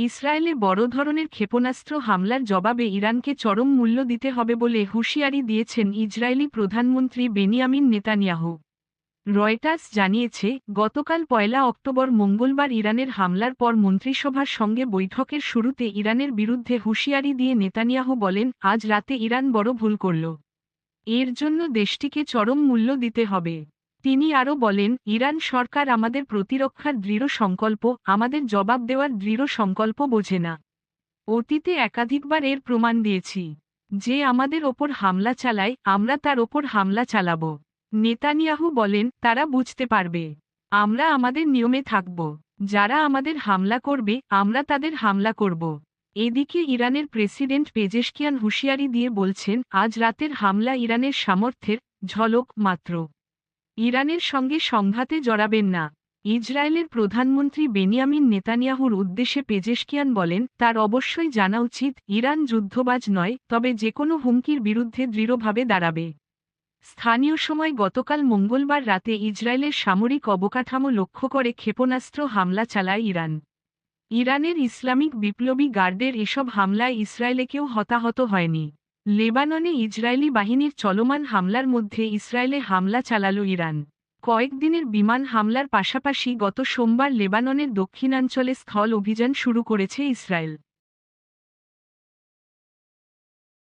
ইসরায়েলে বড় ধরনের ক্ষেপণাস্ত্র হামলার জবাবে ইরানকে চরম মূল্য দিতে হবে বলে হুঁশিয়ারি দিয়েছেন ইসরায়েলি প্রধানমন্ত্রী বেনিয়ামিন নেতানিয়াহু। রয়টার্স জানিয়েছে, গতকাল 1 অক্টোবর মঙ্গলবার ইরানের হামলার পর মন্ত্রিসভার সঙ্গে বৈঠকের শুরুতে ইরানের বিরুদ্ধে হুঁশিয়ারি দিয়ে নেতানিয়াহু বলেন, আজ রাতে ইরান বড় ভুল করল। এর জন্য দেশটিকে চরম মূল্য দিতে হবে। তিনি আরও বলেন, ইরান সরকার আমাদের প্রতিরক্ষার দৃঢ় সংকল্প, আমাদের জবাব দেওয়ার দৃঢ় সংকল্প বোঝে না। অতীতে একাধিকবার এর প্রমাণ দিয়েছি। যে আমাদের ওপর হামলা চালায়, আমরা তার ওপর হামলা চালাব। নেতানিয়াহু বলেন, তারা বুঝতে পারবে। আমরা আমাদের নিয়মে থাকব। যারা আমাদের হামলা করবে, আমরা তাদের হামলা করব। এদিকে ইরানের প্রেসিডেন্ট পেজেশকিয়ান হুঁশিয়ারি দিয়ে বলছেন, আজ রাতের হামলা ইরানের সামর্থ্যের ঝলক মাত্র। ইরানের সঙ্গে সংঘাতে জড়াবেন না। ইসরায়েলের প্রধানমন্ত্রী বেনিয়ামিন নেতানিয়াহুর উদ্দেশ্যে পেজেশকিয়ান বলেন, তার অবশ্যই জানা উচিত, ইরান যুদ্ধবাজ নয়, তবে যেকোনো হুমকির বিরুদ্ধে দৃঢ়ভাবে দাঁড়াবে। স্থানীয় সময় গতকাল মঙ্গলবার রাতে ইসরায়েলের সামরিক অবকাঠামো লক্ষ্য করে ক্ষেপণাস্ত্র হামলা চালায় ইরান। ইরানের ইসলামিক বিপ্লবী গার্ডের এসব হামলায় ইসরায়েলে কেউ হতাহত হয়নি। লেবাননে ইসরায়েলি বাহিনীর চলমান হামলার মধ্যে ইসরায়েলে হামলা চালাল ইরান। কয়েকদিনের বিমান হামলার পাশাপাশি গত সোমবার লেবাননের দক্ষিণাঞ্চলে স্থল অভিযান শুরু করেছে ইসরায়েল।